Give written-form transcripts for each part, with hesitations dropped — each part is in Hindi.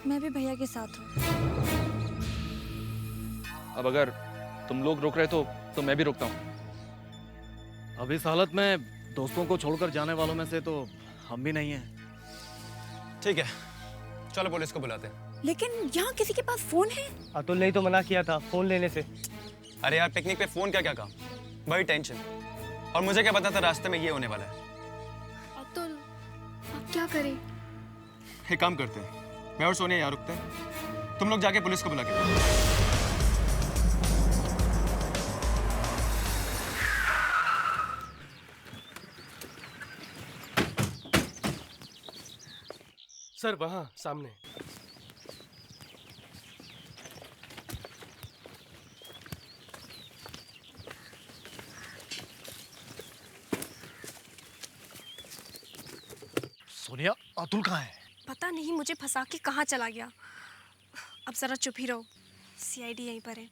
मैं भी भैया के साथ हूँ। अब अगर तुम लोग रोक रहे तो मैं भी रोकता हूँ। अब इस हालत में दोस्तों को छोड़कर जाने वालों में से तो हम भी नहीं हैं। ठीक है, चलो पुलिस को बुलाते हैं। लेकिन यहाँ किसी के पास फोन है? अतुल ने ही तो मना किया था फोन लेने से। अरे यार, पिकनिक पे फोन क्या क्या काम, बड़ी टेंशन। और मुझे क्या पता था रास्ते में ये होने वाला है। अतुल, अब क्या करें? एक काम करते हैं, मैं और सोनिया यहाँ रुकते हैं, तुम लोग जाके पुलिस को बुला के। सर वहाँ सामने। सोनिया, अतुल कहाँ है? पता नहीं, मुझे फंसा के कहाँ चला गया। अब जरा चुप ही रहो, सीआईडी यहीं पर है।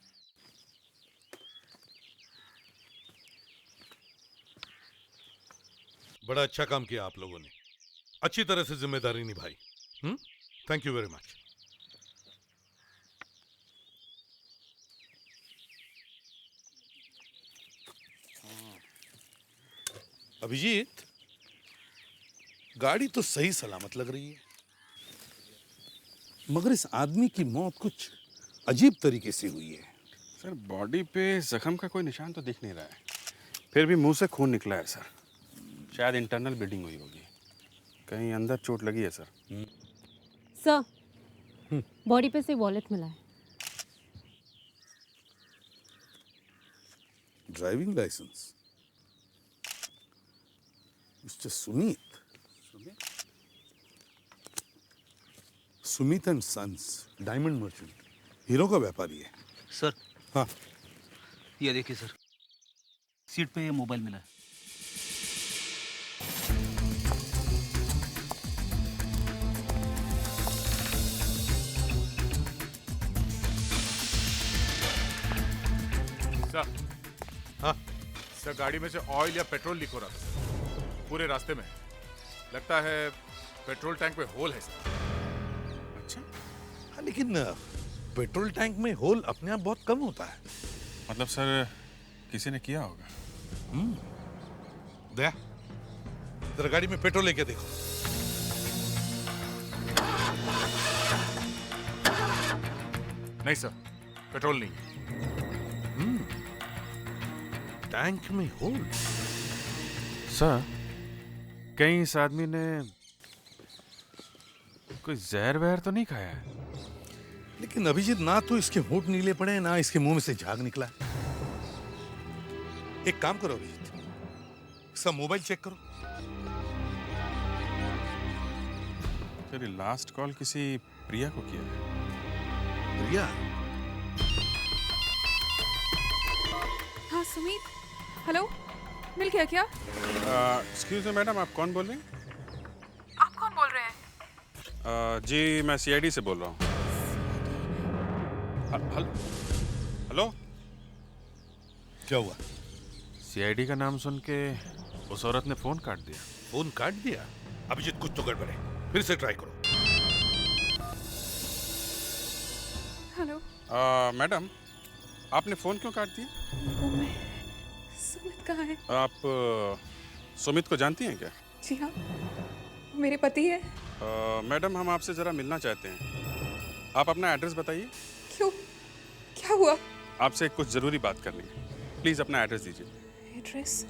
बड़ा अच्छा काम किया आप लोगों ने, अच्छी तरह से जिम्मेदारी निभाई। Thank you very much. Abhijit, गाड़ी तो सही सलामत लग रही है, मगर इस आदमी की मौत कुछ अजीब तरीके से हुई है। सर, बॉडी पे जख्म का कोई निशान तो दिख नहीं रहा है, फिर भी मुंह से खून निकला है सर। शायद इंटरनल ब्लीडिंग हुई होगी, कहीं अंदर चोट लगी है सर। सर, बॉडी पे से वॉलेट मिला है। Driving licence, mister Sumit. Sumit and sons, diamond merchant, हीरो का व्यापारी है। सर, हाँ, ये देखिए सर, सीट पे ये मोबाइल मिला है। सर, हाँ, सर गाड़ी में से ऑयल या पेट्रोल लीक हो रहा था पूरे रास्ते में। लगता है पेट्रोल टैंक में होल है सर। अच्छा, हाँ, लेकिन पेट्रोल टैंक में होल अपने आप बहुत कम होता है। मतलब सर किसी ने किया होगा। दया, जरा गाड़ी में पेट्रोल लेके देखो। नहीं सर, पेट्रोल नहीं। टैंक में होल। सर, कहीं इस आदमी ने कोई जहर वहर तो नहीं खाया है? लेकिन अभिजीत, ना तो इसके होंठ नीले पड़े हैं, ना इसके मुंह में से झाग निकला है। एक काम करो अभिजीत, इसका मोबाइल चेक करो। सर, लास्ट कॉल किसी प्रिया को किया है। प्रिया? हाँ सुमित, हेलो, मिल गया क्या? एक्सक्यूज मी मैडम, आप कौन बोल रहे हैं? आप कौन बोल रहे हैं? जी मैं सीआईडी से बोल रहा हूँ। हेलो, क्या हुआ? सीआईडी का नाम सुन के उस औरत ने फोन काट दिया। फोन काट दिया? अभिजीत, कुछ तो गड़बड़ है, फिर से ट्राई करो। हेलो। मैडम, आपने फोन क्यों काट दिया? सुमित कहाँ है? आप सुमित को जानती हैं क्या? जी हाँ, मेरे पति है। मैडम, हम आपसे जरा मिलना चाहते हैं, आप अपना एड्रेस बताइए। क्यों, क्या हुआ? आपसे कुछ जरूरी बात करनी है, प्लीज अपना एड्रेस दीजिए। Address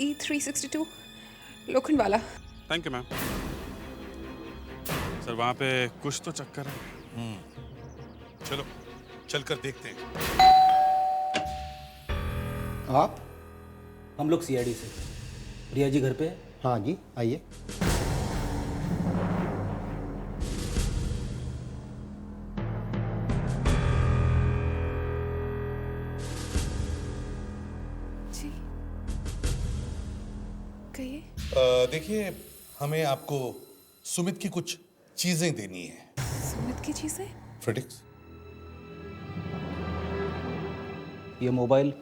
E362 Lokhandwala. Thank you ma'am. Sir, वहाँ पे कुछ तो चक्कर है। चलो चलकर देखते हैं। आप? हम लोग सीआईडी से। प्रिया जी घर पे है? हाँ जी, आइए। जी, कहिए। देखिए, हमें आपको सुमित की कुछ चीजें देनी है। सुमित की चीजें? फ्रेडिक्स, ये मोबाइल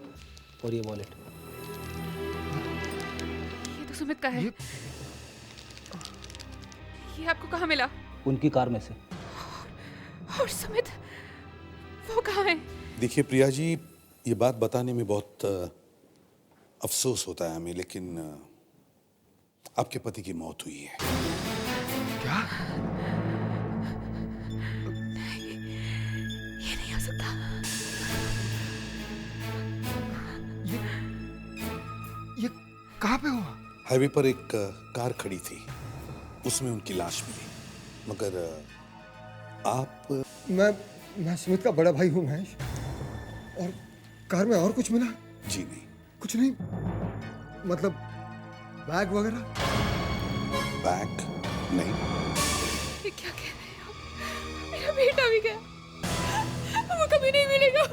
और ये वॉलेट। ये तो सुमित का है। ये आपको कहाँ मिला? उनकी कार में से। और सुमित वो कहाँ है? देखिए प्रिया जी, ये बात बताने में बहुत अफसोस होता है हमें, लेकिन आपके पति की मौत हुई है। क्या? ये नहीं हो सकता। ये कहाँ पे हुआ? हाईवे पर एक कार खड़ी थी, उसमें उनकी लाश मिली। मगर आप? मैं सुमित का बड़ा भाई हूँ महेश। और कार में और कुछ मिला? जी नहीं। कुछ नहीं? मतलब बैग वगैरह? बैग नहीं। ये क्या कह रहे हो? मेरा बेटा भी गया, वो कभी नहीं मिलेगा।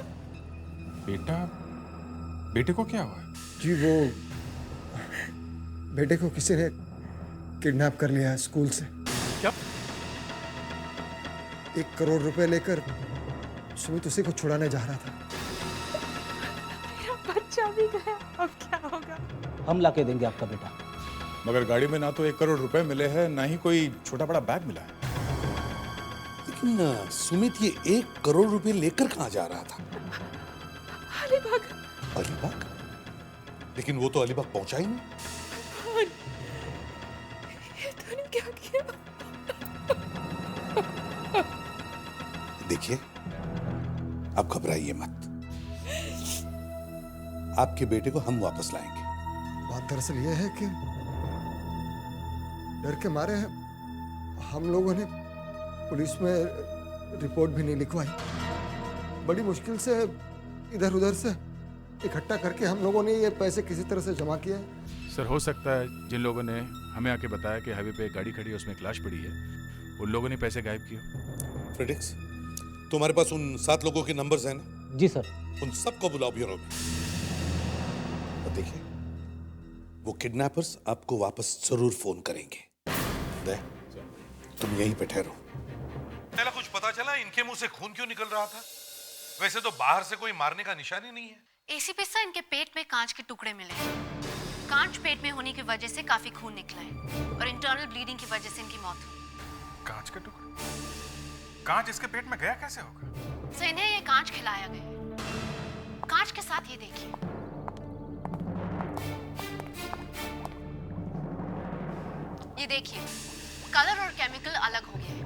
बेटा? बेटे को क्या हुआ है? जी वो बेटे को किसी ने किडनैप कर लिया है स्कूल से। क्या? 1 करोड़ रुपए लेकर सुमित उसी को छुड़ाने जा रहा था। मेरा बच्चा भी गया, अब क्या होगा? हम ला के देंगे आपका बेटा। मगर गाड़ी में ना तो 1 करोड़ रुपए मिले हैं, ना ही कोई छोटा बड़ा बैग मिला है। लेकिन सुमित ये 1 करोड़ रुपए लेकर कहाँ जा रहा था? अलीबाग। अलीबाग? लेकिन वो तो अलीबाग पहुंचा ही नहीं। ये तूने क्या किया? देखिए, आप घबराइए मत। आपके बेटे को हम वापस लाएंगे। बात दरअसल ये है कि डर के मारे हम लोगों ने पुलिस में रिपोर्ट भी नहीं लिखवाई। बड़ी मुश्किल से इधर उधर से इकट्ठा करके हम लोगों ने ये पैसे किसी तरह से जमा किए हैं। सर, हो सकता है जिन लोगों ने हमें आके बताया कि हाईवे पे एक गाड़ी खड़ी है, उसमें एक लाश पड़ी है, उन लोगों ने पैसे गायब किए। फ्रेडिक्स, तुम्हारे पास उन 7 लोगों के नंबर्स हैं ना? जी सर। उन सबको बुलाओ ब्यूरो में। और देखिए, वो किडनैपर्स आपको वापस जरूर फोन करेंगे। दे, तुम यहीं पे ठहरो। पहला कुछ पता चला इनके मुंह से खून क्यों निकल रहा था? वैसे तो बाहर से कोई मारने का निशान ही नहीं है। एसीपी सर, इनके पेट में कांच के टुकड़े मिले हैं। कांच पेट में होने की वजह से काफी खून निकला है और इंटरनल ब्लीडिंग की वजह से इनकी मौत हुई। कांच के टुकड़े? कांच इसके पेट में गया कैसे होगा? सो इन्हें ये कांच खिलाया गया। कांच के साथ ये देखिए, ये देखिए, कलर और केमिकल अलग हो गया है।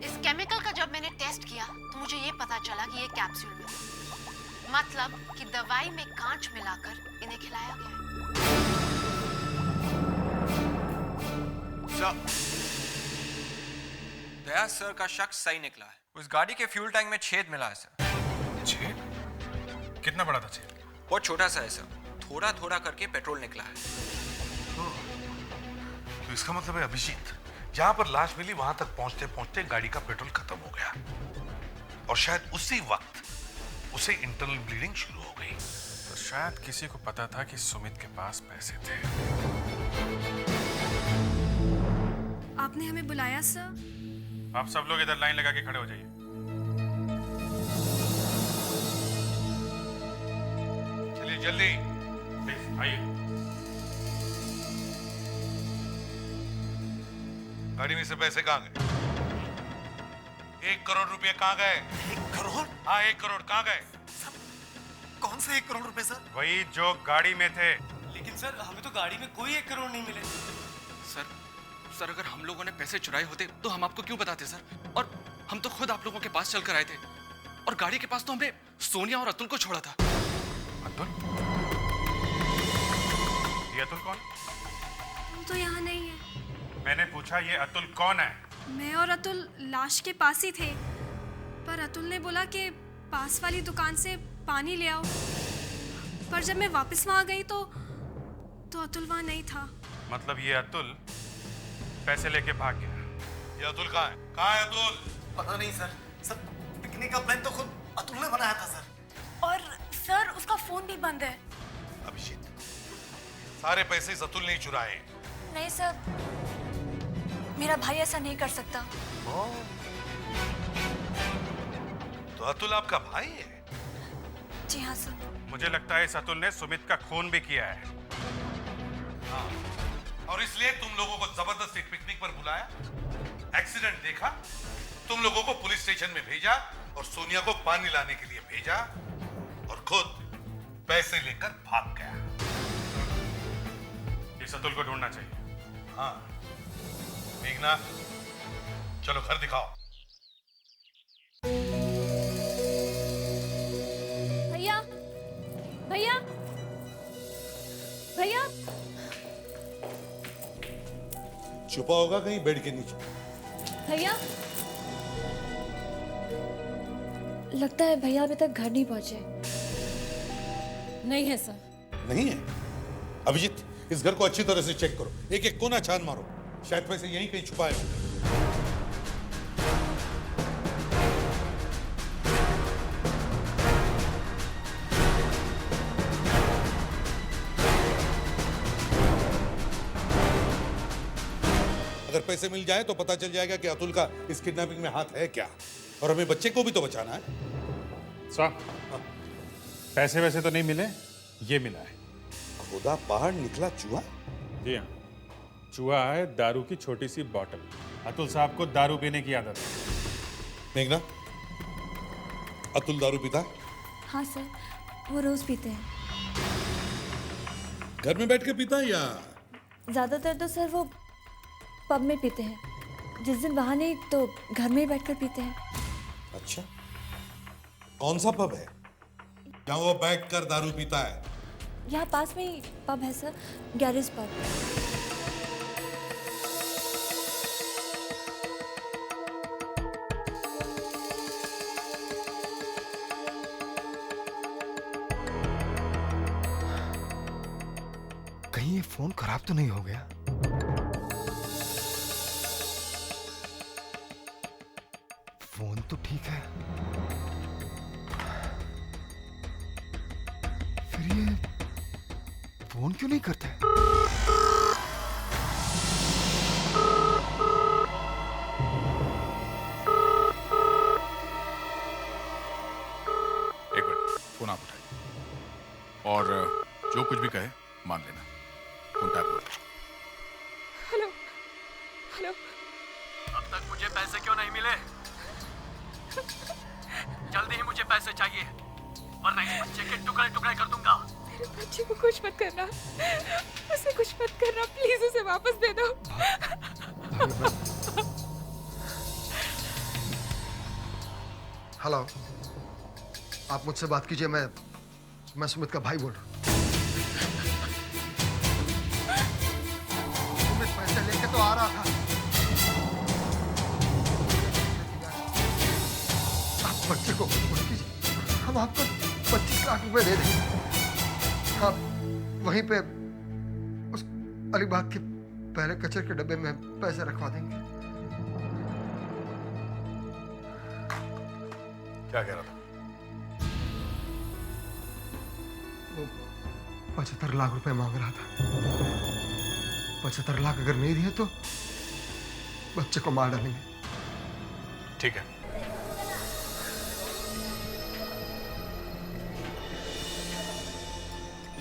इस केमिकल का जब मैंने टेस्ट किया तो मुझे ये पता चला कि ये कैप्सूल में, मतलब कि दवाई में कांच मिलाकर इन्हें खिलाया गया है। दया सर का शक सही निकला है। उस गाड़ी के फ्यूल टैंक में छेद मिला है सर। छेद? कितना बड़ा था छेद? बहुत छोटा सा है सर, थोड़ा थोड़ा करके पेट्रोल निकला है। तो इसका मतलब है अभिजीत जहां पर लाश मिली वहां तक पहुंचते पहुंचते गाड़ी का पेट्रोल खत्म हो गया और शायद उसी वक्त उसे इंटरनल ब्लीडिंग शुरू हो गई। तो शायद किसी को पता था कि सुमित के पास पैसे थे। आपने हमें बुलाया सर? आप सब लोग इधर लाइन लगा के खड़े हो जाइए। चलिए जल्दी प्लीज आइए। गाड़ी में से पैसे कहाँ गए? 1 करोड़ रुपए कहाँ गए? 1 करोड़? हाँ, 1 करोड़ कहाँ गए? कौन से 1 करोड़ रुपए सर? वही जो गाड़ी में थे। लेकिन सर, हमें तो गाड़ी में कोई 1 करोड़ नहीं मिले। सर अगर हम लोगों ने पैसे चुराए होते तो हम आपको क्यों बताते सर? और हम तो खुद आप लोगों के पास चल कर आए थे और गाड़ी के पास तो हमने सोनिया और अतुल को छोड़ा था। अतुल? ये अतुल कौन? हम तो यहाँ नहीं है। मैंने पूछा ये अतुल कौन है? मैं और अतुल लाश के पास ही थे, पर अतुल ने बोला कि पास वाली दुकान से पानी ले आओ। पर जब मैं वापस वहां गई तो अतुल वहां नहीं था। मतलब ये अतुल पैसे लेके भाग गया। ये अतुल कहाँ है? कहाँ है अतुल? पता नहीं सर। सर, पिकनिक का प्लान तो खुद अतुल ने बनाया था सर। और सर, उसका फोन भी बंद है। अभिजीत, सारे पैसे इस अतुल ने ही चुराए। नहीं सर, मेरा भाई ऐसा नहीं कर सकता। तो अतुल आपका भाई है? जी हाँ सर। मुझे लगता है इस अतुल ने सुमित का खून भी किया है। हाँ, और इसलिए तुम लोगों को जबरदस्ती पिकनिक पर बुलाया? एक्सीडेंट देखा, तुम लोगों को पुलिस स्टेशन में भेजा और सोनिया को पानी लाने के लिए भेजा और खुद पैसे लेकर भाग गया। इस अतुल को ढूंढना चाहिए। हाँ मेघना, चलो घर दिखाओ। भैया भैया भैया, छुपा होगा कहीं बेड के नीचे। भैया लगता है भैया अभी तक घर नहीं पहुंचे। नहीं है सर। नहीं है? अभिजीत, इस घर को अच्छी तरह से चेक करो, एक एक कोना छान मारो, शायद पैसे यहीं कहीं छुपाए हो। अगर पैसे मिल जाए तो पता चल जाएगा कि अतुल का इस किडनैपिंग में हाथ है क्या, और हमें बच्चे को भी तो बचाना है। साहब, पैसे वैसे तो नहीं मिले, ये मिला है। खुदा बाहर निकला चूहा? जी हाँ, चूहा है दारू की छोटी सी बॉटल। अतुल साहब को दारू पीने की आदत है। मेघना, अतुल दारू पीता है? हाँ सर, वो रोज पीते हैं। घर में बैठ के पीता है या? ज्यादातर तो सर वो पब में पीते हैं। जिस दिन वहां नहीं तो घर में ही बैठकर पीते हैं। अच्छा, कौन सा पब है जहाँ वो बैठकर दारू पीता है? यहाँ पास में ही पब है सर, गैरेज पब। कहीं ये फोन खराब तो नहीं हो गया? फोन तो ठीक है, फिर ये फोन क्यों नहीं करते? एक मिनट, फोन आप उठाइए और जो कुछ भी कहे मान लेना। फोन टैप हो। Hello hello. अब तक मुझे पैसे क्यों नहीं मिले? जल्दी ही मुझे पैसे चाहिए, वरना इस बच्चे के टुकड़े टुकड़े कर दूंगा। मेरे बच्चे को कुछ मत करना, उसे कुछ मत करना, प्लीज उसे वापस दे दो। हेलो, आप मुझसे बात कीजिए, मैं सुमित का भाई बोल रहा हूँ। सुमित पैसे लेके तो आ रहा था। आप बच्चे को कुछ मत कीजिए, हम आपको 25 लाख रुपए दे देंगे। आप वहीं पे उस अलीबाग के पहले कचरे के डब्बे में पैसे रखवा देंगे। क्या कह रहा था? वो 75 लाख रुपए मांग रहा था। 75 लाख अगर नहीं दिए तो बच्चे को मार डालेंगे। ठीक है,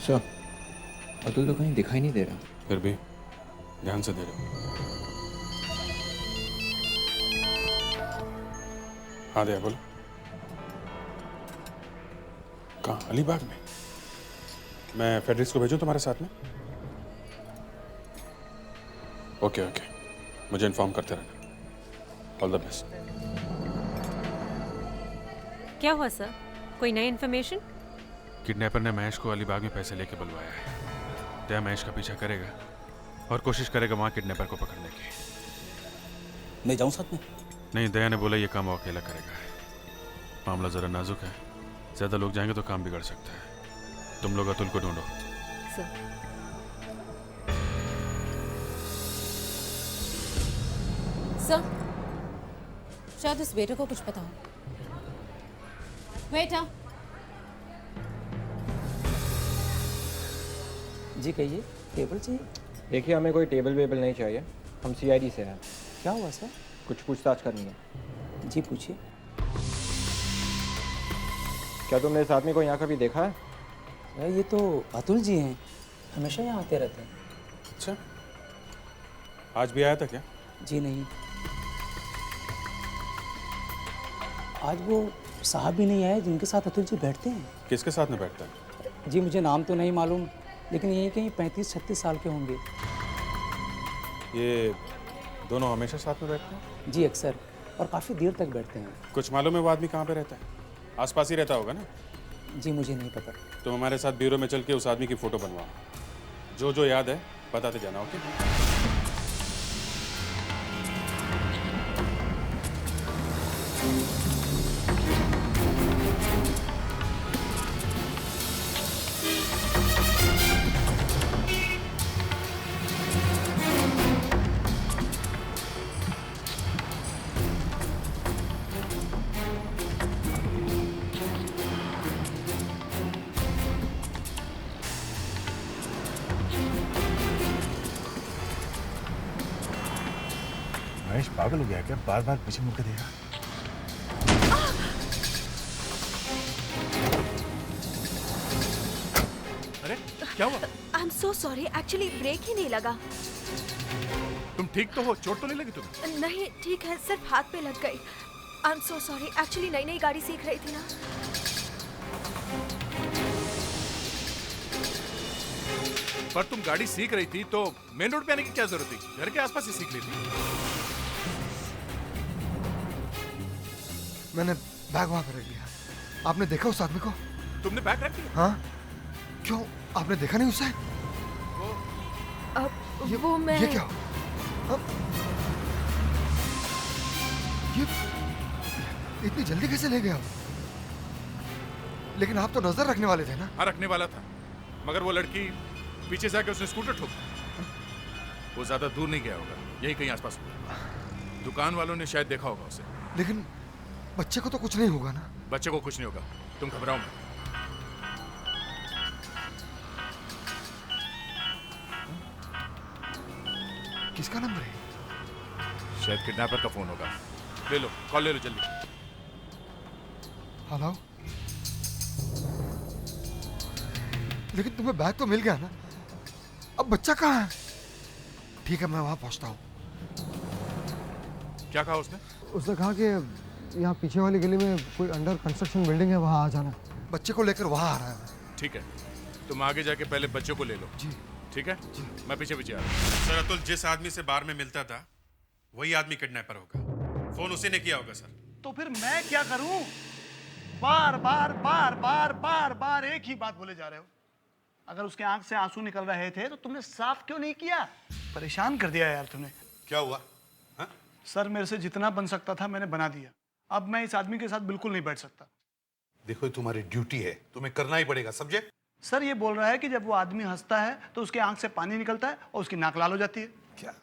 सर, अतुल तो कहीं दिखाई नहीं दे रहा। फिर भी ध्यान से दे रहे हो। हाँ दया, बोलो। कहाँ? अलीबाग में? मैं फेडरिक्स को भेजूं तुम्हारे साथ में? ओके ओके, मुझे इन्फॉर्म करते रहना। All the best. क्या हुआ सर, कोई नई इन्फॉर्मेशन? किडनैपर ने महेश को अलीबाग में पैसे लेके बुलवाया है। दया महेश का पीछा करेगा और कोशिश करेगा वहाँ किडनैपर को पकड़ने की। मैं जाऊँ साथ में? नहीं, दया ने बोला ये काम वो अकेला करेगा। मामला ज़रा नाजुक है, ज़्यादा लोग जाएंगे तो काम बिगड़ सकता है। तुम लोग अतुल को ढूंढो। सर, सर, शायद इस बेटे को कुछ पता हो। बेटा। जी कहिए, टेबल चाहिए? देखिए, हमें कोई टेबल वेबल नहीं चाहिए, हम सीआईडी से हैं। क्या हुआ सर? कुछ पूछताछ करनी है। जी पूछिए। क्या तुमने इस आदमी को यहाँ कभी देखा है? सर ये तो अतुल जी हैं, हमेशा यहाँ आते रहते हैं। अच्छा, आज भी आया था क्या? जी नहीं। आज वो साहब भी नहीं आए जिनके साथ अतुल जी बैठते हैं। किसके साथ में बैठता है? जी मुझे नाम तो नहीं मालूम, लेकिन यही कहीं 35-36 साल के होंगे। ये दोनों हमेशा साथ में बैठते हैं? जी अक्सर, और काफ़ी देर तक बैठते हैं। कुछ मालूम है वो आदमी कहाँ पे रहता है? आसपास ही रहता होगा ना? जी मुझे नहीं पता। तुम हमारे साथ ब्यूरो में चल के उस आदमी की फ़ोटो बनवाओ। जो जो याद है बताते जाना, ओके? महेश पागल हो गया क्या? बार बार पीछे मुड़ के देखा। अरे क्या हुआ? I am so sorry, actually break ही नहीं लगा। तुम ठीक तो हो? चोट तो नहीं लगी तुम्हें? नहीं ठीक है, सिर्फ हाथ पे लग गई। आई एम सो सॉरी, एक्चुअली नई नई गाड़ी सीख रही थी ना। पर तुम गाड़ी सीख रही थी तो मेन रोड पे आने की क्या जरूरत थी? घर के आसपास ही सीख लेती। मैंने बैग वहां पर रख दिया। आपने देखा उस आदमी को? तुमने बैग रख दिया? हाँ, क्यों आपने देखा नहीं उसे? वो मैं ये क्या? ये इतनी जल्दी कैसे ले गया? लेकिन आप तो नजर रखने वाले थे ना? हाँ रखने वाला था, मगर वो लड़की पीछे से आके उसने स्कूटर ठोक दिया। वो ज्यादा दूर नहीं गया होगा, यही कहीं आसपास होगा। दुकान वालों ने शायद देखा होगा उसे। लेकिन बच्चे को तो कुछ नहीं होगा ना? बच्चे को कुछ नहीं होगा, तुम घबराओ मत। किसका नंबर है? शायद किडनैपर का फोन होगा। ले लो, कॉल ले लो जल्दी। हेलो, लेकिन तुम्हें बैग तो मिल गया ना? अब बच्चा कहाँ है? ठीक है, मैं वहां पहुंचता हूँ। क्या कहा उसने? उसने कहा कि यहाँ पीछे वाली गली में कोई अंडर कंस्ट्रक्शन बिल्डिंग है, वहां आ जाना। बच्चे को लेकर वहां आ रहा है। ठीक है, तुम आगे जाके पहले बच्चों को ले लो। जी ठीक है जी। मैं पीछे पीछे आ रहा हूँ। सर, अतुल जिस आदमी से बार में मिलता था वही आदमी किडनैपर होगा। फोन उसी ने किया होगा सर। तो फिर मैं क्या करूं? बार बार बार बार बार बार एक ही बात बोले जा रहे हो। अगर उसके आंख से आंसू निकल रहे थे तो तुमने साफ क्यों नहीं किया? परेशान कर दिया यार तुमने। क्या हुआ? हा? सर मेरे से जितना बन सकता था मैंने बना दिया। अब मैं इस आदमी के साथ बिल्कुल नहीं बैठ सकता। देखो ये तुम्हारी ड्यूटी है, तुम्हें करना ही पड़ेगा, समझे? सर ये बोल रहा है कि जब वो आदमी हंसता है तो उसके आंख से पानी निकलता है और उसकी नाक लाल हो जाती है। क्या?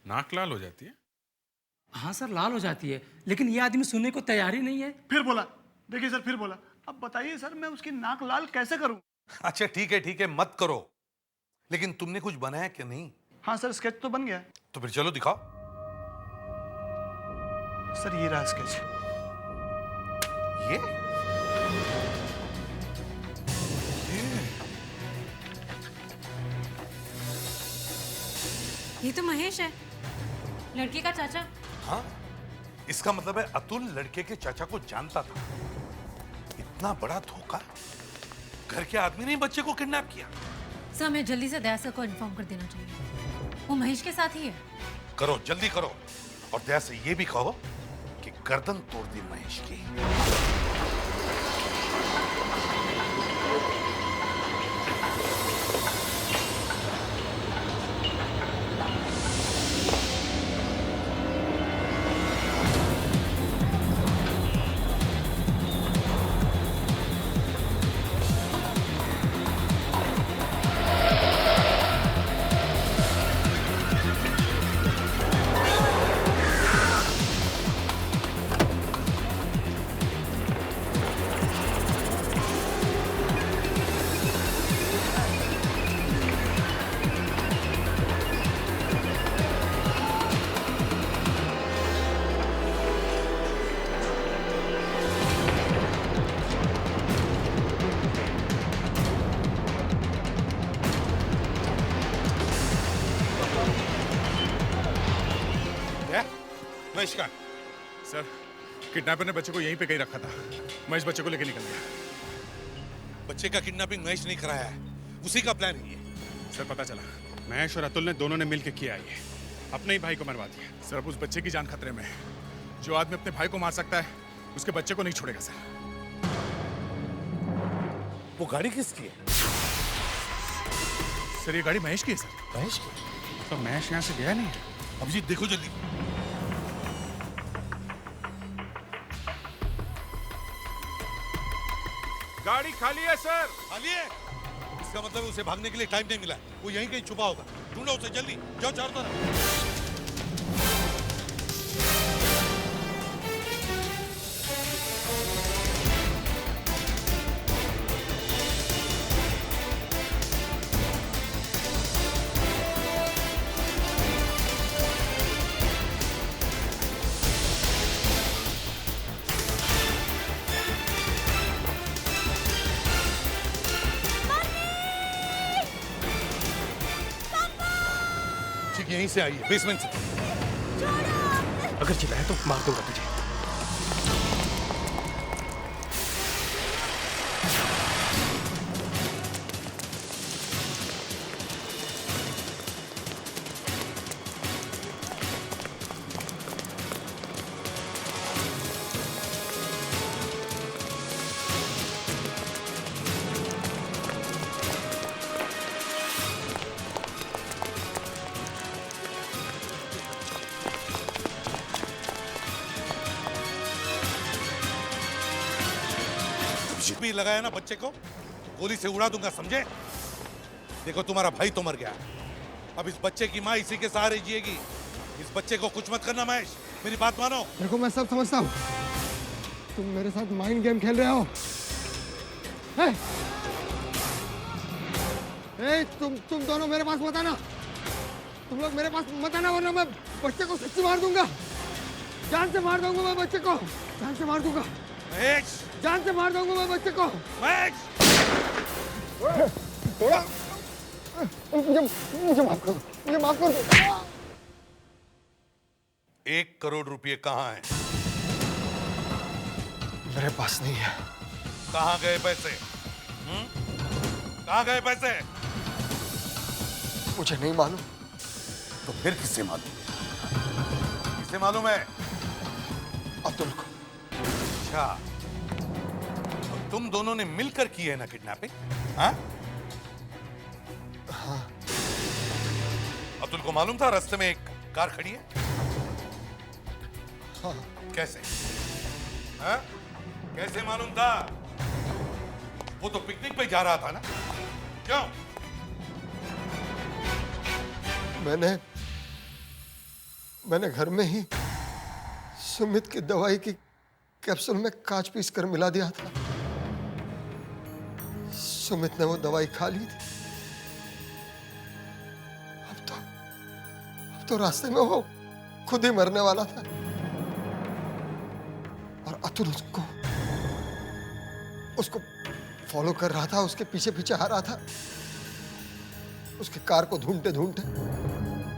नाक लाल हो जाती है? हाँ सर, लाल हो जाती है, लेकिन ये आदमी सुनने को तैयार ही नहीं है। फिर बोला, देखिए सर फिर बोला। अब बताइए सर मैं उसकी नाक लाल कैसे करूं? अच्छा ठीक है, मत करो। लेकिन तुमने कुछ बनाया क्या? नहीं। हाँ सर, स्केच तो बन गया। तो फिर चलो दिखाओ। सर ये रहा स्केच। ये तो महेश है, लड़के का चाचा। हाँ, इसका मतलब है अतुल लड़के के चाचा को जानता था। इतना बड़ा धोखा! घर के आदमी ने बच्चे को किडनैप किया। सर हमें जल्दी से दया सर को इन्फॉर्म कर देना चाहिए। वो महेश के साथ ही है। करो, जल्दी करो। और दया से ये भी कहो कि गर्दन तोड़ दी महेश की। महेश का सर किडनैपर ने बच्चे को यहीं पे कहीं रखा था। महेश बच्चे को लेके निकल गया। बच्चे का किडनैपिंग महेश नहीं कराया है, उसी का प्लान है ये। सर पता चला महेश और अतुल ने दोनों ने मिलकर किया ये, अपने ही भाई को मरवा दिया। सर अब उस बच्चे की जान खतरे में है। जो आदमी अपने भाई को मार सकता है उसके बच्चे को नहीं छोड़ेगा सर। वो गाड़ी किसकी है? सर ये गाड़ी महेश की है सर। महेश की? तो महेश यहाँ से गया नहीं है। अभिजीत देखो जल्दी। गाड़ी खाली है सर। खाली है? इसका मतलब उसे भागने के लिए टाइम नहीं मिला। वो यहीं कहीं छुपा होगा। ढूंढो उसे जल्दी, जाओ चारों तरफ। यहीं से आई है, बेसमेंट से। अगर चिल्लाए तो मार दूंगा तुझे। भी लगाया ना बच्चे को, गोली से उड़ा दूंगा, समझे? देखो तुम्हारा भाई तो मर गया, अब इस बच्चे की माँ इसी के सहारे जिएगी। इस बच्चे को कुछ मत करना महेश, मेरी बात मानो। देखो मैं सब समझता हूँ, तुम मेरे साथ माइंड गेम खेल रहे हो। तुम दोनों मेरे पास मत आना, तुम लोग मेरे पास मत आना, वरना मैं बच्चे को सच्ची मार दूंगा। जान से मार दूंगा मैं बच्चे को, जान से मार दूंगा। महेश, जान से मार दूंगा मैं बच्चे को। महेश, थोड़ा मुझे माफ कर दो, मुझे माफ कर दो। 1 करोड़ रुपए कहाँ हैं? मेरे पास नहीं है। कहाँ गए पैसे? कहाँ गए पैसे? मुझे नहीं मालूम। तो फिर किससे मालूम? किससे मालूम है? अतुल को। अच्छा, तो तुम दोनों ने मिलकर की है ना किडनैपिंग? हाँ? हाँ। अतुल को मालूम था रास्ते में एक कार खड़ी है? हाँ। कैसे? हाँ? कैसे मालूम था? वो तो पिकनिक पे जा रहा था ना? क्यों? मैंने घर में ही सुमित की दवाई की कैप्सूल में कांच पीस कर मिला दिया था। सुमित ने वो दवाई खा ली थी। अब तो रास्ते में वो खुद ही मरने वाला था और अतुल उसको फॉलो कर रहा था, उसके पीछे पीछे आ रहा था, उसके कार को ढूंढते ढूंढते।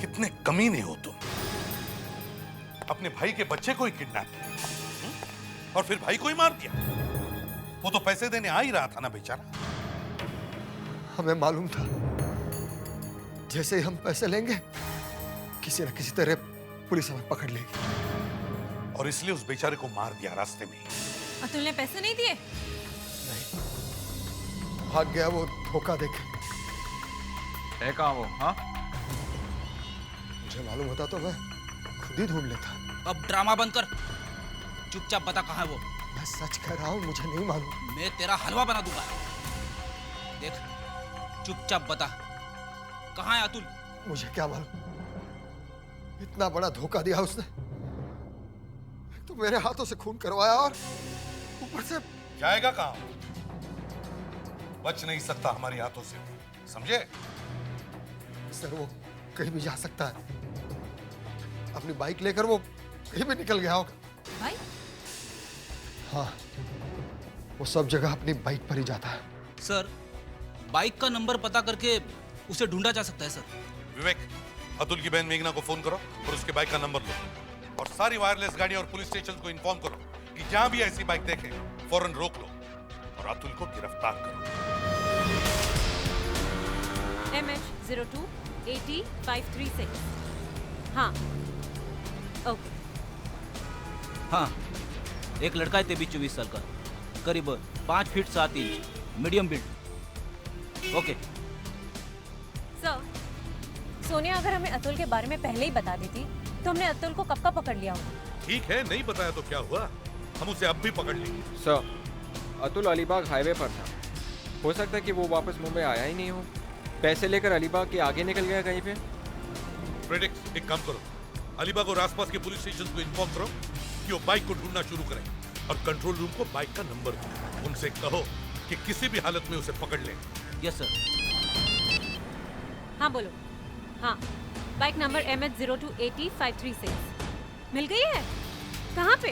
कितने कमीने हो तुम, अपने भाई के बच्चे को ही किडनैप और फिर भाई को ही मार दिया। वो तो पैसे देने आ ही रहा था ना बेचारा। हमें मालूम था जैसे ही हम पैसे लेंगे किसी न किसी तरह पुलिस हमें पकड़ लेगी, और इसलिए उस बेचारे को मार दिया रास्ते में। अतुल ने पैसे नहीं दिए? भाग गया वो धोखा देके। है कहाँ वो? हाँ, मुझे मालूम होता तो मैं खुद ही ढूंढ लेता। अब ड्रामा बंद कर, चुपचाप बता कहाँ है वो। मैं सच कह रहा हूँ, मुझे नहीं मालूम। मैं तेरा हलवा बना दूंगा। देख, चुपचाप बता कहाँ है अतुल। मुझे क्या मालूम, इतना बड़ा धोखा दिया उसने, तो मेरे हाथों से खून करवाया और ऊपर से जाएगा कहाँ? बच नहीं सकता हमारे हाथों से, समझे? सर वो कहीं भी जा सकता है, अपनी बाइक लेकर वो कहीं भी निकल गया होगा। बाइक? हाँ, वो सब जगह अपनी बाइक पर ही जाता है। सर, बाइक का नंबर पता करके उसे ढूंढा जा सकता है सर। विवेक, अतुल की बहन मेघना को फोन करो और उसके बाइक का नंबर लो। और सारी वायरलेस गाड़ी और पुलिस स्टेशन को इन्फॉर्म करो कि जहां भी ऐसी बाइक देखें फौरन रोक लो और अतुल को गिरफ्तार करो। MH02 80536। हाँ ओके। हाँ, एक लड़का है 23-24 साल का, करीब 5 feet 7 inch, medium build. Okay sir, Sonia अगर हमें अतुल के बारे में पहले ही बता देती तो हमने अतुल को कब का पकड़ लिया होगा। ठीक है, नहीं बताया तो क्या हुआ, हम उसे अब भी पकड़ लेंगे। सर, अतुल अलीबाग हाईवे पर था। हो सकता है कि वो वापस मुंबई आया ही नहीं हो, पैसे लेकर अलीबाग के आगे निकल गया कहीं पे। प्रेडिक्स, एक काम करो, अलीबाग और आसपास के पुलिस स्टेशन को इन्फॉर्म करो कि वो बाइक को ढूंढना शुरू करें और कंट्रोल रूम को बाइक का नंबर दो। उनसे कहो कि किसी भी हालत में उसे पकड़ लें। Yes sir. हाँ बोलो। हाँ, बाइक नंबर MH02 80536 मिल गई है। कहाँ पे?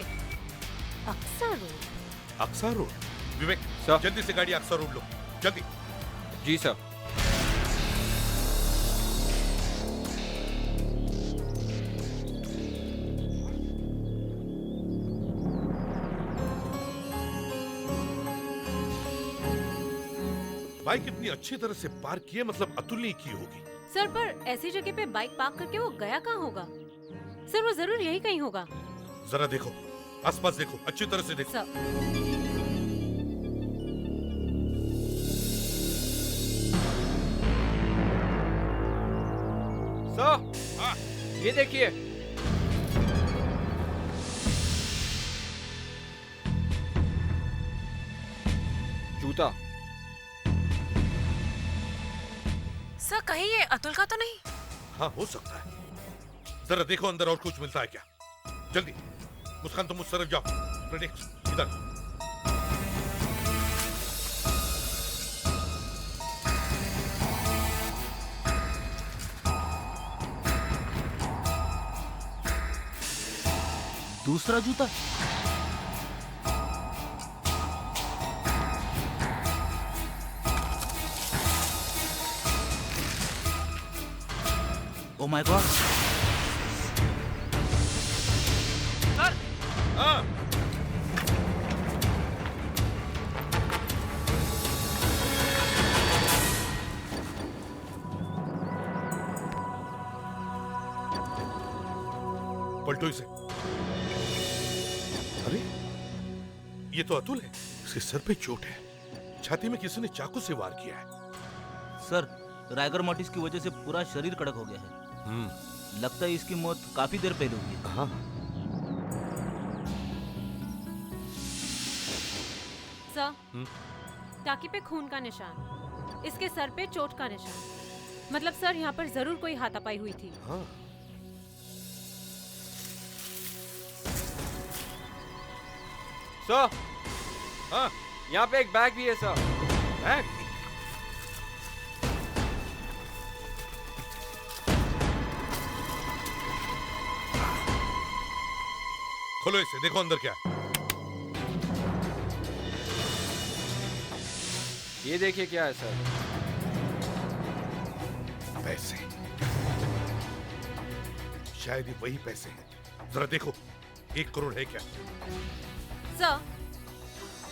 अक्सा रोड। अक्सा रोड? विवेक सर, जल्दी से गाड़ी अक्सा रोड लो, जल्दी। जी सर। बाइक इतनी अच्छी तरह से पार्क की है, मतलब अतुल ने की होगी। सर, पर ऐसी जगह पे बाइक पार्क करके वो गया कहाँ होगा? सर, वो जरूर यही कहीं होगा। जरा देखो, आसपास देखो, अच्छी तरह से देखो। सर, हाँ, ये देखिए। जूता। सर, कहीं ये अतुल का तो नहीं? हाँ, हो सकता है। जरा देखो अंदर और कुछ मिलता है क्या। जल्दी मुस्कान, तुम उस तरफ जाओ। प्रेडिक्स, इधर। दूसरा जूता। Oh my God. सर। हाँ। पलटो इसे। अरे, ये तो अतुल है। इसके सर पे चोट है, छाती में किसी ने चाकू से वार किया है। सर, राइगर मोटिस की वजह से पूरा शरीर कड़क हो गया है। लगता है इसकी मौत काफी देर पहले हुई है। हाँ। सर, टाकी पे खून का निशान, इसके सर पे चोट का निशान। मतलब सर, यहाँ पर जरूर कोई हाथापाई हुई थी। हाँ। सर, हाँ, यहाँ पे एक बैग भी है सर। बैग? खोलो इसे, देखो अंदर क्या है। ये देखिए क्या है सर। पैसे, शायद ये वही पैसे हैं। जरा देखो, 1 करोड़ है क्या? सर,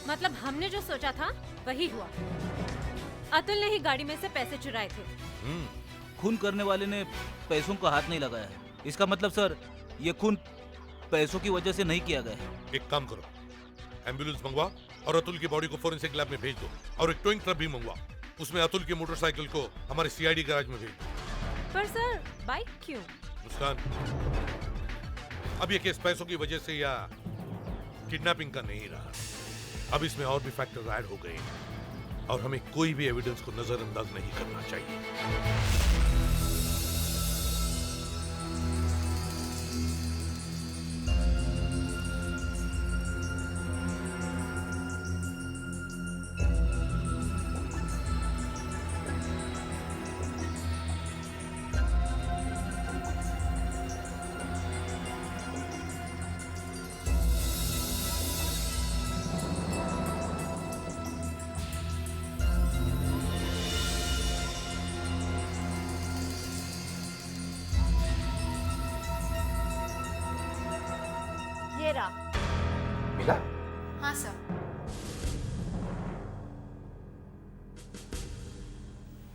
मतलब हमने जो सोचा था वही हुआ। अतुल ने ही गाड़ी में से पैसे चुराए थे। खून करने वाले ने पैसों को हाथ नहीं लगाया है। इसका मतलब सर, ये खून पैसों की वजह से नहीं किया गया है। एक काम करो, एम्बुलेंस मंगवा और अतुल की बॉडी को फॉरेंसिक लैब में भेज दो, और एक टोइंग ट्रक भी मंगवा। उसमें अतुल की मोटरसाइकिल को हमारे सीआईडी गैराज में भेज दो। पर सर, बाइक क्यों? मुस्कान, अब ये केस पैसों की वजह से या किडनैपिंग का नहीं रहा। अब इसमें और भी फैक्टर ऐड हो गए हैं और हमें कोई भी एविडेंस को नजरअंदाज नहीं करना चाहिए। ये रहा। मिला? हाँ सर।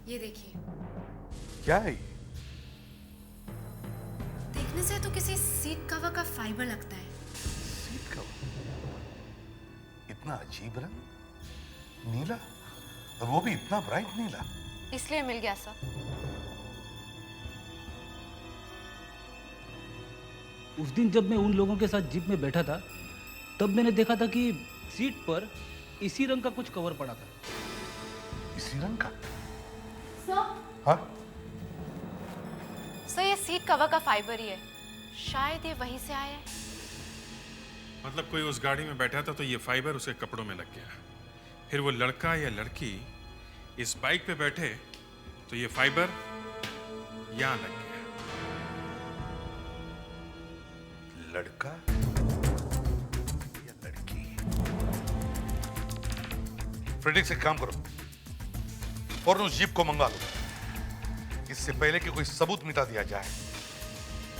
ये देखिए। क्या है ये? देखने से तो किसी सीट कवर का फाइबर लगता है। Seat cover? इतना अजीब रंग, नीला, और वो भी इतना ब्राइट नीला। इसलिए मिल गया सर। उस दिन जब मैं उन लोगों के साथ जीप में बैठा था तब मैंने देखा था कि सीट पर इसी रंग का कुछ कवर पड़ा था। इसी रंग का? सर? हाँ? सर ये सीट कवर का फाइबर ही है, शायद ये वहीं से आया है। मतलब कोई उस गाड़ी में बैठा था तो ये फाइबर उसके कपड़ों में लग गया, फिर वो लड़का या लड़की इस बाइक पे बैठे तो ये फाइबर यहां लग गया। लड़का या लड़की? फ्रेडिक से काम करो और उस जीप को मंगा लो। इससे पहले कि कोई सबूत मिटा दिया जाए,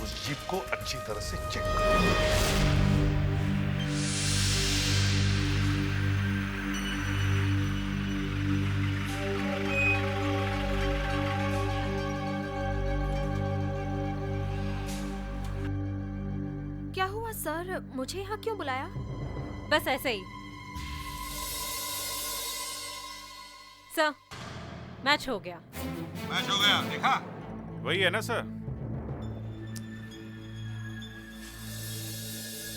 उस जीप को अच्छी तरह से चेक करो। क्या हुआ सर, मुझे यहाँ क्यों बुलाया? बस ऐसे ही। सर, मैच हो गया। मैच हो गया, देखा? वही है ना सर?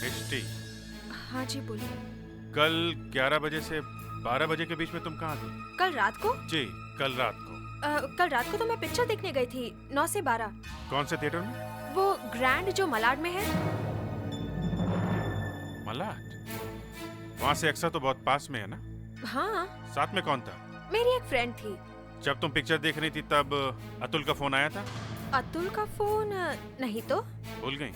मिष्टी, हाँ जी बोलिए। कल 11 बजे से 12 बजे के बीच में तुम कहाँ थी? कल रात को? जी, कल रात को। कल रात को तो मैं पिक्चर देखने गई थी 9 से 12। कौन से थिएटर में? वो ग्रैंड जो मलाड में है। मलाड? वहाँ से एक्सा तो बहुत पास में है ना? हाँ। साथ में कौन था? मेरी एक फ्रेंड थी। जब तुम पिक्चर देख रही थी तब अतुल का फोन आया था? अतुल का फोन नहीं तो। भूल गई?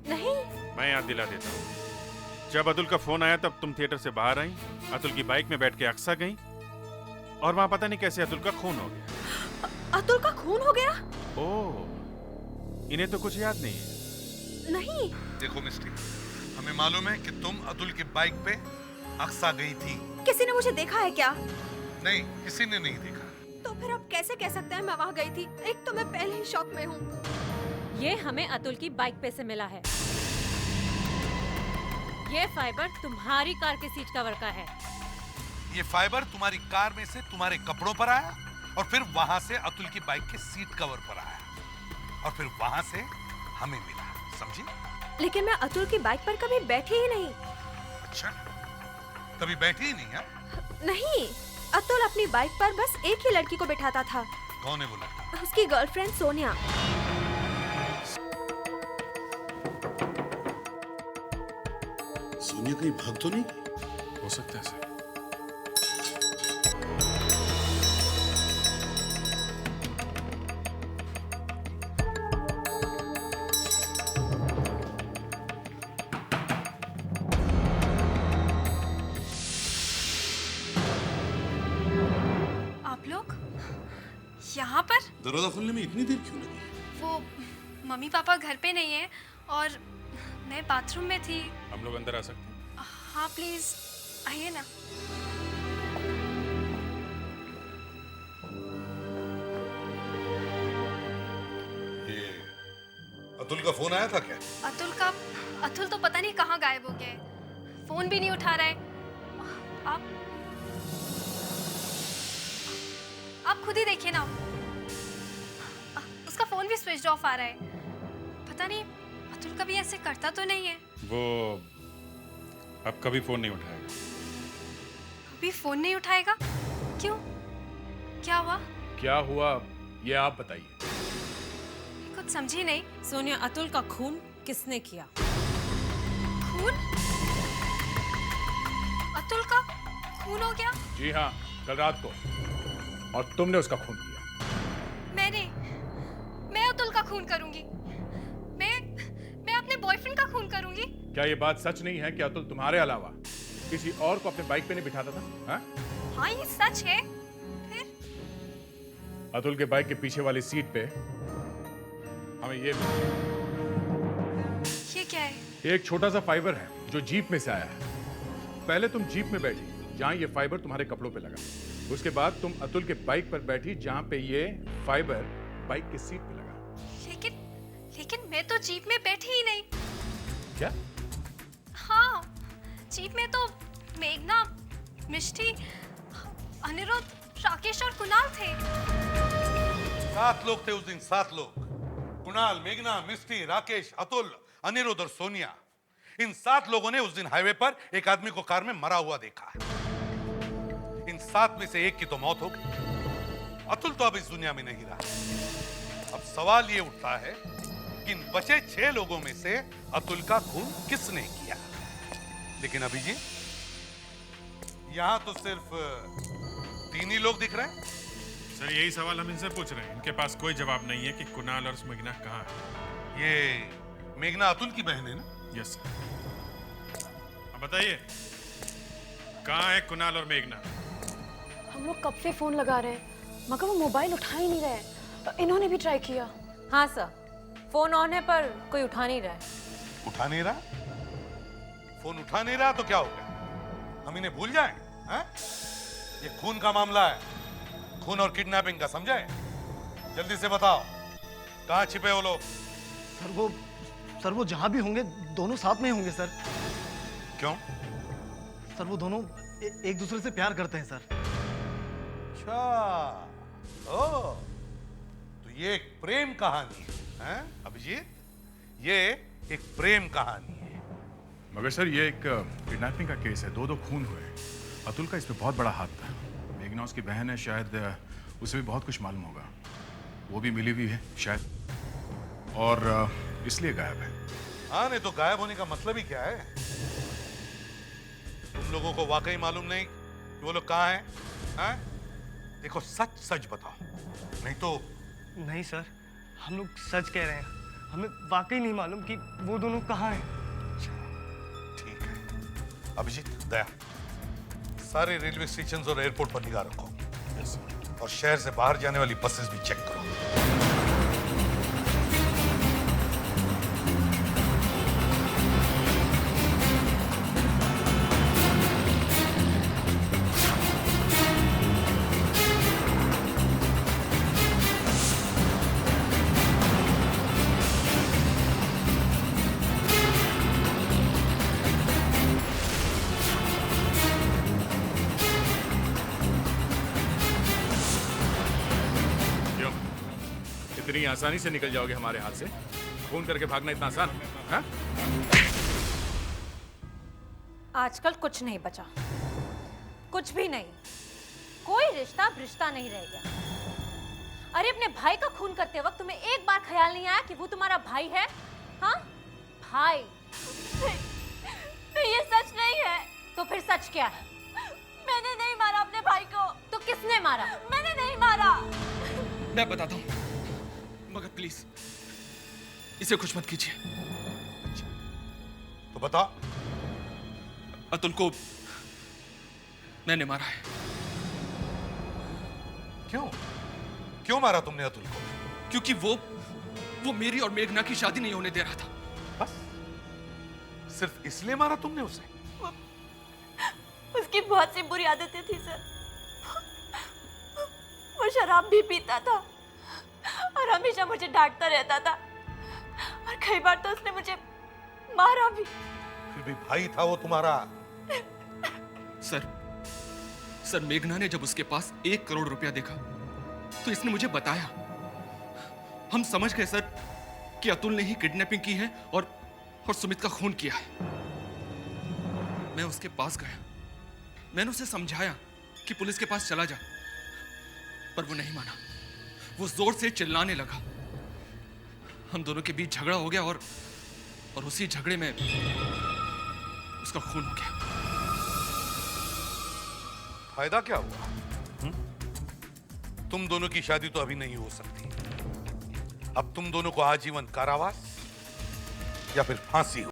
नहीं। मैं याद दिला देता हूँ। जब अतुल का फोन आया तब तुम थिएटर से बाहर आई, अतुल की बाइक में बैठ के अक्सा गई और वहाँ पता नहीं कैसे अतुल का खून हो गया। अतुल का खून हो गया? ओह, इन्हें तो कुछ याद नहीं है। नहीं। देखो मिस्टी, हमें मालूम है कि तुम अतुल की बाइक पे अक्सा गई थी। किसी ने मुझे देखा है क्या? नहीं, किसी ने नहीं देखा। तो फिर आप कैसे कह सकते हैं मैं वहाँ गई थी? एक तो मैं पहले ही शॉक में हूँ। ये हमें अतुल की बाइक पे से मिला है। ये फाइबर तुम्हारी कार के सीट कवर का है। ये फाइबर तुम्हारी कार में से तुम्हारे कपड़ों पर आया और फिर वहां से अतुल की बाइक के सीट कवर पर आया और फिर वहां से हमें मिला, समझी? लेकिन मैं अतुल की बाइक पर कभी बैठी ही नहीं। अच्छा, कभी बैठी ही नहीं है? नहीं, अतुल अपनी बाइक पर बस एक ही लड़की को बिठाता था। कौन है वो लड़की? उसकी गर्लफ्रेंड सोनिया। सोनिया कहीं भाग तो नहीं गई? हो सकता है सर। आप लोग यहाँ पर? दरवाजा खोलने में इतनी देर क्यों लगी? वो मम्मी पापा घर पे नहीं है और मैं बाथरूम में थी। हम लोग अंदर आ सकते हैं? हाँ प्लीज आइए ना। ये अतुल का फोन आया था क्या? अतुल तो पता नहीं कहाँ गायब हो गया है। फोन भी नहीं उठा रहा है। आप खुद ही देखिए ना, उसका फोन भी स्विच ऑफ आ रहा है। पता नहीं अतुल कभी ऐसे करता तो नहीं है। वो अब कभी फोन नहीं उठाएगा। कभी फोन नहीं उठाएगा? क्यों? क्या हुआ? क्या हुआ ये आप बताइए। कुछ समझी नहीं। सोनिया, अतुल का खून किसने किया? खून? अतुल का खून हो गया? जी हाँ, कल रात को, और तुमने उसका खून किया। मैं अतुल का खून करूंगी। मैं अपने बॉयफ्रेंड का खून करूंगी। क्या ये बात सच नहीं है कि अतुल तुम्हारे अलावा किसी और को अपने बाइक पे नहीं बिठाता था? हाँ? हाँ ये सच है। फिर अतुल के बाइक के पीछे वाली सीट पे हमें ये क्या है? एक छोटा सा फाइबर है जो जीप में से आया है। पहले तुम जीप में बैठी जहां ये फाइबर तुम्हारे कपड़ों पे लगा। उसके बाद तुम अतुल के बाइक पर बैठी जहां पे ये फाइबर बाइक की सीट पे लगा। लेकिन मैं तो जीप में बैठी ही नहीं। क्या? हाँ, जीप में तो मेघना, मिष्टी, अनिरुद्ध, राकेश और कुणाल थे। 7 लोग थे उस दिन, 7 लोग। कुणाल, मेघना, मिष्टी, राकेश, अतुल, अनिरुद्ध और सोनिया। इन 7 लोगों ने उस दिन हाईवे पर एक आदमी को कार में मरा हुआ देखा है। इन 7 में से एक की तो मौत हो गई। अतुल तो अब इस दुनिया में नहीं रहा। अब सवाल ये उठता है कि इन बचे 6 लोगों में से अतुल का खून किसने किया? लेकिन अभिजीत, यहां तो सिर्फ 3 ही लोग दिख रहे हैं। सर यही सवाल हम इनसे पूछ रहे हैं। इनके पास कोई जवाब नहीं है कि कुणाल और मेघना कहाँ है। ये मेघना अतुल की बहन है ना? Yes sir. अब बताइए, कहाँ है कुणाल और मेघना? हम लोग कब से फोन लगा रहे हैं मगर वो मोबाइल उठा ही नहीं रहे। इन्होंने भी ट्राई किया। हाँ सर, फोन ऑन है पर कोई उठा नहीं रहा है। उठा नहीं रहा? फोन उठा नहीं रहा तो क्या हो गया? हम इन्हें भूल जाएं? हैं? ये खून का मामला है, खून और किडनैपिंग का, समझे? जल्दी से बताओ, कहाँ छिपे वो लोग? सर वो जहां भी होंगे दोनों साथ में ही होंगे सर। क्यों? सर वो दोनों एक दूसरे से प्यार करते हैं सर। अच्छा, ओ, तो ये एक प्रेम कहानी है, अभिजीत? ये एक प्रेम कहानी है। मगर सर ये एक किडनैपिंग का केस है, 2 खून हुए। अतुल का इसमें बहुत बड़ा हाथ था। मेघना उसकी बहन है, शायद उसे भी बहुत कुछ मालूम होगा। वो भी मिली हुई है शायद, और इसलिए गायब है। हाँ, नहीं तो गायब होने का मतलब ही क्या है? तुम लोगों को वाकई मालूम नहीं कि वो लोग कहाँ हैं? हैं? देखो, सच सच बताओ, नहीं तो। नहीं सर, हम लोग सच कह रहे हैं। हमें वाकई नहीं मालूम कि वो दोनों कहाँ हैं। ठीक है अभिजीत, दया, सारे रेलवे स्टेशन और एयरपोर्ट पर निगाह रखो। और शहर से बाहर जाने वाली बसेस भी चेक करो। इतनी आसानी से निकल जाओगे हमारे हाथ से? फोन करके भागना इतना आसान है? आजकल कुछ नहीं बचा, कुछ भी नहीं। कोई रिश्ता रिश्ता नहीं रह गया। अरे अपने भाई का खून करते वक्त तुम्हें एक बार ख्याल नहीं आया कि वो तुम्हारा भाई है? हाँ, भाई। ये सच नहीं है। तो फिर सच क्या है? मैंने नहीं मारा अपने भाई को। तो किसने मारा? मैंने नहीं मारा। मैं बताता हूँ, मगर प्लीज इसे कुछ मत कीजिए। तो बता। अतुल को मैंने मारा है। क्यों? क्यों मारा तुमने अतुल को? क्योंकि वो मेरी और मेघना की शादी नहीं होने दे रहा था। बस सिर्फ इसलिए मारा तुमने उसे? उसकी बहुत सी बुरी आदतें थी सर। वो शराब भी पीता था और हमेशा मुझे डांटता रहता था, और कई बार तो उसने मुझे मारा भी। फिर भी भाई था वो तुम्हारा। सर मेघना ने जब उसके पास 1 करोड़ रुपया देखा तो इसने मुझे बताया। हम समझ गए सर कि अतुल ने ही किडनैपिंग की है और सुमित का खून किया है। मैं उसके पास गया, मैंने उसे समझाया कि पुलिस के पास चला जा, पर वो नहीं माना। वो जोर से चिल्लाने लगा। हम दोनों के बीच झगड़ा हो गया और उसी झगड़े में उसका खून हो गया। फायदा क्या हुआ? तुम दोनों की शादी तो अभी नहीं हो सकती। अब तुम दोनों को आजीवन कारावास या फिर फांसी हो।